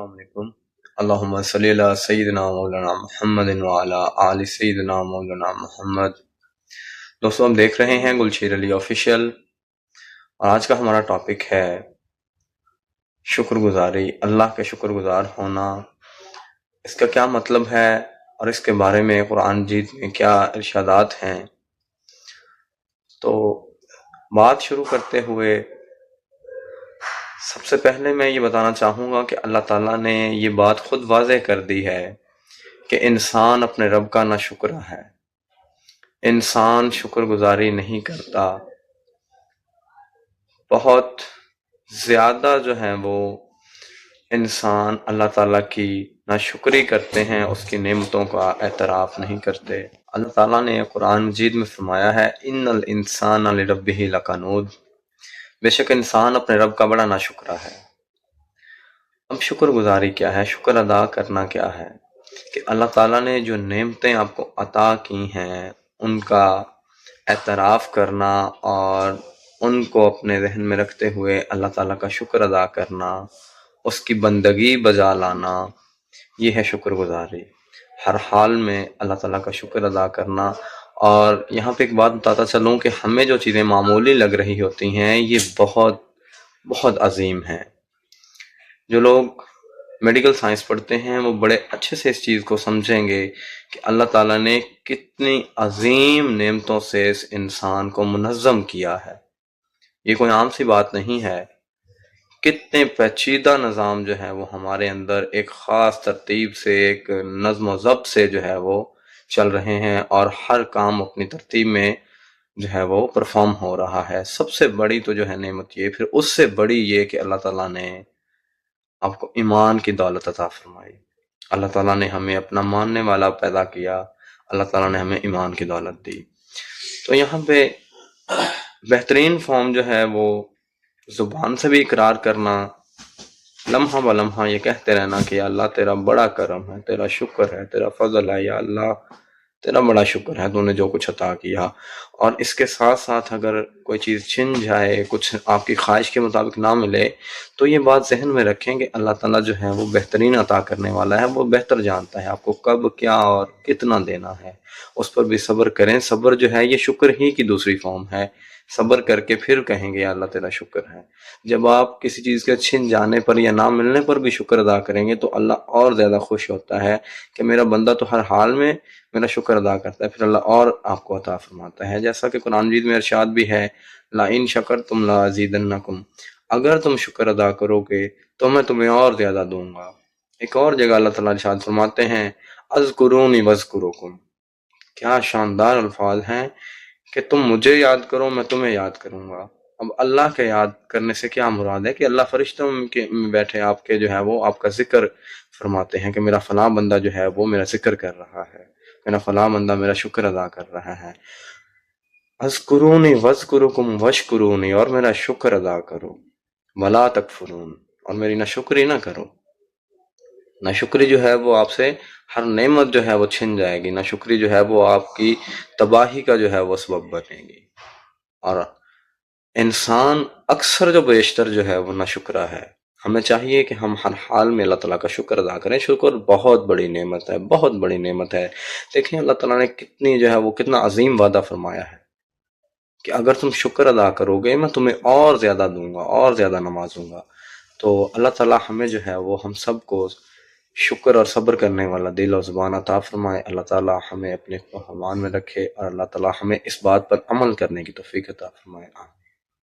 السلام علیکم۔ اللہم صلی علی سیدنا مولانا محمد وعلی آل سیدنا مولانا محمد۔ دوستو ہم دیکھ رہے ہیں گلشیر علی آفیشیل، اور آج کا ہمارا ٹاپک ہے شکر گزاری، اللہ کا شکر گزار ہونا، اس کا کیا مطلب ہے اور اس کے بارے میں قرآن مجید میں کیا ارشادات ہیں۔ تو بات شروع کرتے ہوئے سب سے پہلے میں یہ بتانا چاہوں گا کہ اللہ تعالیٰ نے یہ بات خود واضح کر دی ہے کہ انسان اپنے رب کا نہ شکر ہے، انسان شکر گزاری نہیں کرتا، بہت زیادہ جو ہیں وہ انسان اللہ تعالیٰ کی ناشکری کرتے ہیں، اس کی نعمتوں کا اعتراف نہیں کرتے۔ اللہ تعالیٰ نے قرآن مجید میں فرمایا ہے ان الانسان لربہ لکنود، بے شک انسان اپنے رب کا بڑا ناشکرا ہے۔ اب شکر گزاری کیا ہے، شکر ادا کرنا کیا ہے؟ کہ اللہ تعالیٰ نے جو نعمتیں آپ کو عطا کی ہیں ان کا اعتراف کرنا اور ان کو اپنے ذہن میں رکھتے ہوئے اللہ تعالیٰ کا شکر ادا کرنا، اس کی بندگی بجا لانا، یہ ہے شکر گزاری۔ ہر حال میں اللہ تعالیٰ کا شکر ادا کرنا۔ اور یہاں پہ ایک بات بتاتا چلوں کہ ہمیں جو چیزیں معمولی لگ رہی ہوتی ہیں یہ بہت بہت عظیم ہیں۔ جو لوگ میڈیکل سائنس پڑھتے ہیں وہ بڑے اچھے سے اس چیز کو سمجھیں گے کہ اللہ تعالیٰ نے کتنی عظیم نعمتوں سے اس انسان کو منظم کیا ہے۔ یہ کوئی عام سی بات نہیں ہے، کتنے پیچیدہ نظام جو ہے وہ ہمارے اندر ایک خاص ترتیب سے، ایک نظم و ضبط سے جو ہے وہ چل رہے ہیں، اور ہر کام اپنی ترتیب میں جو ہے وہ پرفارم ہو رہا ہے۔ سب سے بڑی تو جو ہے نعمت یہ، پھر اس سے بڑی یہ کہ اللہ تعالیٰ نے آپ کو ایمان کی دولت عطا فرمائی۔ اللہ تعالیٰ نے ہمیں اپنا ماننے والا پیدا کیا، اللہ تعالیٰ نے ہمیں ایمان کی دولت دی۔ تو یہاں پہ بہترین فارم جو ہے وہ زبان سے بھی اقرار کرنا، لمحہ بلمحہ یہ کہتے رہنا کہ یا اللہ تیرا بڑا کرم ہے، تیرا شکر ہے، تیرا فضل ہے، یا اللہ تیرا بڑا شکر ہے تو نے جو کچھ عطا کیا۔ اور اس کے ساتھ ساتھ اگر کوئی چیز چھن جائے، کچھ آپ کی خواہش کے مطابق نہ ملے، تو یہ بات ذہن میں رکھیں کہ اللہ تعالیٰ جو ہے وہ بہترین عطا کرنے والا ہے، وہ بہتر جانتا ہے آپ کو کب کیا اور کتنا دینا ہے۔ اس پر بھی صبر کریں۔ صبر جو ہے یہ شکر ہی کی دوسری فارم ہے۔ صبر کر کے پھر کہیں گے یا اللہ تیرا شکر ہے۔ جب آپ کسی چیز کے چھن جانے پر یا نہ ملنے پر بھی شکر ادا کریں گے تو اللہ اور زیادہ خوش ہوتا ہے کہ میرا بندہ تو ہر حال میں میرا شکر ادا کرتا ہے، پھر اللہ اور آپ کو عطا فرماتا ہے۔ جیسا کہ قرآن مجید میں ارشاد بھی ہے لَإِن شَكَرْتُمْ لَأَزِيدَنَّكُمْ، اگر تم شکر ادا کرو گے تو میں تمہیں اور زیادہ دوں گا۔ ایک اور جگہ اللہ تعالیٰ ارشاد فرماتے ہیں اذکرونی وذکرکم، کیا شاندار الفاظ ہیں کہ تم مجھے یاد کرو میں تمہیں یاد کروں گا۔ اب اللہ کے یاد کرنے سے کیا مراد ہے کہ اللہ فرشتوں میں بیٹھے آپ کے جو ہے وہ آپ کا ذکر فرماتے ہیں کہ میرا فلاں بندہ جو ہے وہ میرا ذکر کر رہا ہے، میرا فلاں بندہ میرا شکر ادا کر رہا ہے۔ اذکرونی وذکرکم واشکرونی، اور میرا شکر ادا کرو، ولا تکفرون، اور میری ناشکری نہ کرو۔ ناشکری جو ہے وہ آپ سے ہر نعمت جو ہے وہ چھن جائے گی، ناشکری جو ہے وہ آپ کی تباہی کا جو ہے وہ سبب بنے گی۔ اور انسان اکثر جو بیشتر جو ہے وہ ناشکرا ہے۔ ہمیں چاہیے کہ ہم ہر حال میں اللہ تعالیٰ کا شکر ادا کریں۔ شکر بہت بڑی نعمت ہے، بہت بڑی نعمت ہے۔ دیکھیں اللہ تعالیٰ نے کتنی جو ہے وہ کتنا عظیم وعدہ فرمایا ہے کہ اگر تم شکر ادا کرو گے میں تمہیں اور زیادہ دوں گا، اور زیادہ نوازوں گا۔ تو اللہ تعالیٰ ہمیں جو ہے وہ ہم سب کو شکر اور صبر کرنے والا دل و زبان عطا فرمائے۔ اللہ تعالیٰ ہمیں اپنے امان میں رکھے، اور اللہ تعالیٰ ہمیں اس بات پر عمل کرنے کی توفیق عطا فرمائے۔